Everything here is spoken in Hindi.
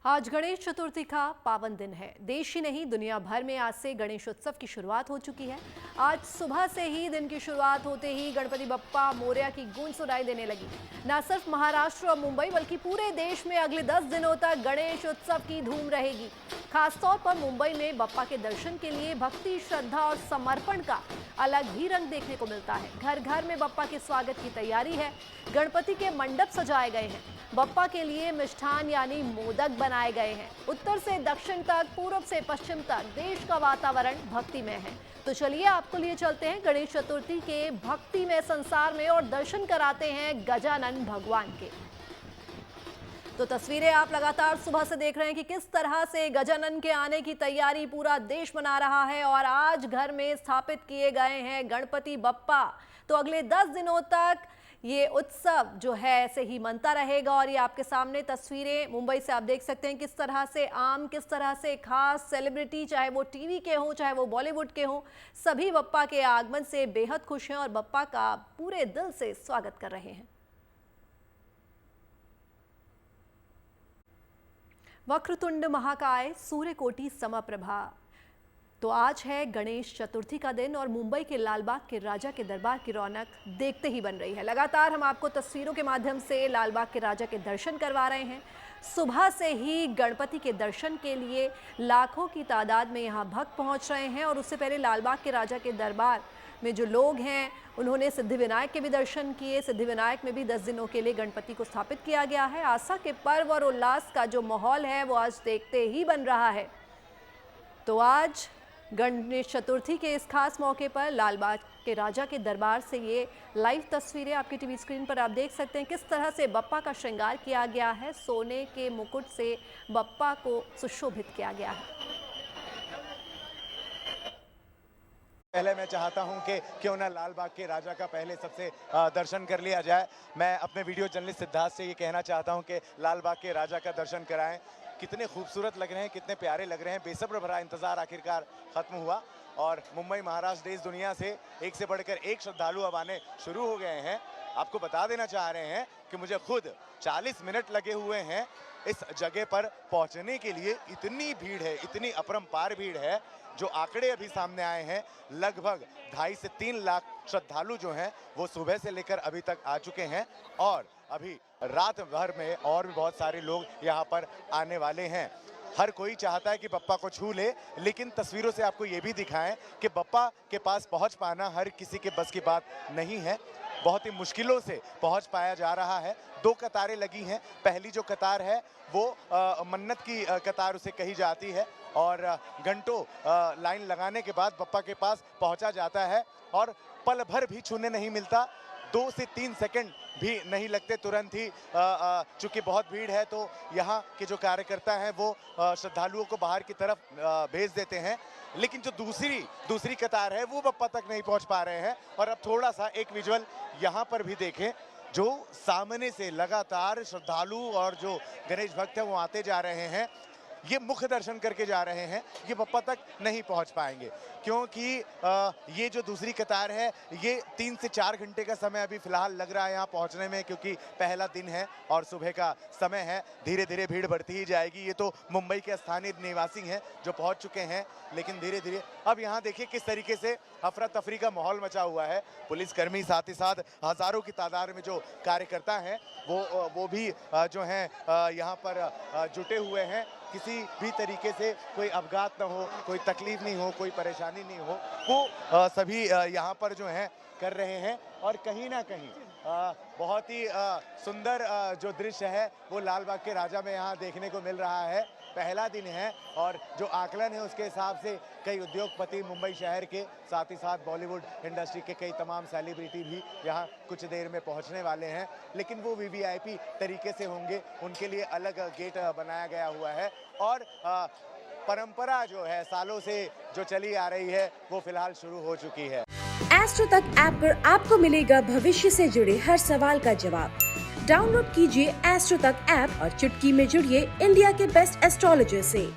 आज गणेश चतुर्थी का पावन दिन है। देश ही नहीं दुनिया भर में आज से गणेश उत्सव की शुरुआत हो चुकी है। आज सुबह से ही दिन की शुरुआत होते ही गणपति बप्पा मोरया की गूंज सुनाई देने लगी। न सिर्फ महाराष्ट्र और मुंबई बल्कि पूरे देश में अगले 10 दिनों तक गणेश उत्सव की धूम रहेगी। खासतौर पर मुंबई में बप्पा के दर्शन के लिए भक्ति, श्रद्धा और समर्पण का अलग ही रंग देखने को मिलता है। घर घर में बप्पा के स्वागत की तैयारी है। गणपति के मंडप सजाए गए हैं। बप्पा के लिए मिष्ठान यानी मोदक बनाए गए हैं। उत्तर से दक्षिण तक, पूर्व से पश्चिम तक देश का वातावरण भक्तिमय है। तो चलिए आपको लिए चलते हैं गणेश चतुर्थी के भक्तिमय संसार में और दर्शन कराते हैं गजानन भगवान के। तो तस्वीरें आप लगातार सुबह से देख रहे हैं कि किस तरह से गजानन के आने की तैयारी पूरा देश मना रहा है और आज घर में स्थापित किए गए हैं गणपति बप्पा। तो अगले 10 दिनों तक ये उत्सव जो है ऐसे ही मनता रहेगा। और ये आपके सामने तस्वीरें मुंबई से आप देख सकते हैं किस तरह से किस तरह से खास सेलिब्रिटी, चाहे वो टीवी के हों चाहे वो बॉलीवुड के हों, सभी बप्पा के आगमन से बेहद खुश हैं और बप्पा का पूरे दिल से स्वागत कर रहे हैं। वक्रतुंड महाकाय, सूर्यकोटि समप्रभा। तो आज है गणेश चतुर्थी का दिन और मुंबई के लालबाग के राजा के दरबार की रौनक देखते ही बन रही है। लगातार हम आपको तस्वीरों के माध्यम से लालबाग के राजा के दर्शन करवा रहे हैं। सुबह से ही गणपति के दर्शन के लिए लाखों की तादाद में यहाँ भक्त पहुँच रहे हैं। और उससे पहले लालबाग के राजा के दरबार में जो लोग हैं उन्होंने सिद्धिविनायक के भी दर्शन किए। सिद्धिविनायक में भी 10 दिनों के लिए गणपति को स्थापित किया गया है। आस्था के पर्व और उल्लास का जो माहौल है वो आज देखते ही बन रहा है। तो आज गणेश चतुर्थी के इस खास मौके पर लालबाग के राजा के दरबार से ये लाइव तस्वीरें आपकी टीवी स्क्रीन पर आप देख सकते हैं किस तरह से बप्पा का श्रृंगार किया गया है। सोने के मुकुट से बप्पा को सुशोभित किया गया है। पहले मैं चाहता हूं कि क्यों ना लालबाग के राजा का पहले सबसे दर्शन कर लिया जाए। मैं अपने वीडियो जर्नलिस्ट सिद्धार्थ से ये कहना चाहता हूं कि लालबाग के राजा का दर्शन कराएं। कितने खूबसूरत लग रहे हैं, कितने प्यारे लग रहे हैं। बेसब्र भरा इंतजार आखिरकार खत्म हुआ और मुंबई, महाराष्ट्र, देश दुनिया से एक से बढ़कर एक श्रद्धालु अब आने शुरू हो गए हैं। आपको बता देना चाह रहे हैं कि मुझे खुद 40 मिनट लगे हुए हैं इस जगह पर पहुंचने के लिए। इतनी भीड़ है, इतनी अपरंपार भीड़ है। जो आंकड़े अभी सामने आए हैं, लगभग 2.5 से 3 लाख श्रद्धालु जो हैं वो सुबह से लेकर अभी तक आ चुके हैं और अभी रात भर में और भी बहुत सारे लोग यहाँ पर आने वाले हैं। हर कोई चाहता है कि बप्पा को छू ले, लेकिन तस्वीरों से आपको ये भी दिखाएं कि बप्पा के पास पहुँच पाना हर किसी के बस की बात नहीं है। बहुत ही मुश्किलों से पहुंच पाया जा रहा है। 2 कतारें लगी हैं। पहली जो कतार है वो मन्नत की कतार उसे कही जाती है और घंटों लाइन लगाने के बाद बप्पा के पास पहुंचा जाता है और पल भर भी छूने नहीं मिलता। 2 से 3 सेकंड भी नहीं लगते, तुरंत ही चूंकि बहुत भीड़ है तो यहाँ के जो कार्यकर्ता हैं वो श्रद्धालुओं को बाहर की तरफ भेज देते हैं। लेकिन जो दूसरी कतार है वो बप्पा तक नहीं पहुँच पा रहे हैं। और अब थोड़ा सा एक विजुअल यहाँ पर भी देखें, जो सामने से लगातार श्रद्धालु और जो गणेश भक्त हैं वो आते जा रहे हैं। ये मुख्य दर्शन करके जा रहे हैं, ये बप्पा तक नहीं पहुंच पाएंगे क्योंकि ये जो दूसरी कतार है ये 3 से 4 घंटे का समय अभी फिलहाल लग रहा है यहाँ पहुंचने में, क्योंकि पहला दिन है और सुबह का समय है। धीरे धीरे भीड़ बढ़ती ही जाएगी। ये तो मुंबई के स्थानीय निवासी हैं जो पहुंच चुके हैं, लेकिन धीरे धीरे अब यहाँ देखिए किस तरीके से अफरा तफरी का माहौल मचा हुआ है। पुलिसकर्मी, साथ ही साथ हजारों की तादाद में जो कार्यकर्ता हैं वो भी जो हैं यहाँ पर जुटे हुए हैं। किसी भी तरीके से कोई अपघात ना हो, कोई तकलीफ नहीं हो, कोई परेशानी नहीं हो, वो सभी यहाँ पर जो हैं कर रहे हैं। और कहीं ना कहीं बहुत ही सुंदर जो दृश्य है वो लालबाग के राजा में यहाँ देखने को मिल रहा है। पहला दिन है और जो आकलन है उसके हिसाब से कई उद्योगपति मुंबई शहर के, साथ ही साथ बॉलीवुड इंडस्ट्री के कई तमाम सेलिब्रिटी भी यहाँ कुछ देर में पहुँचने वाले हैं। लेकिन वो वीवीआईपी तरीके से होंगे, उनके लिए अलग गेट बनाया गया हुआ है। और परंपरा जो है सालों से जो चली आ रही है वो फिलहाल शुरू हो चुकी है। एस्ट्रो तक ऐप पर आपको मिलेगा भविष्य से जुड़े हर सवाल का जवाब। डाउनलोड कीजिए एस्ट्रो तक ऐप और चुटकी में जुड़िए इंडिया के बेस्ट एस्ट्रोलॉजर से।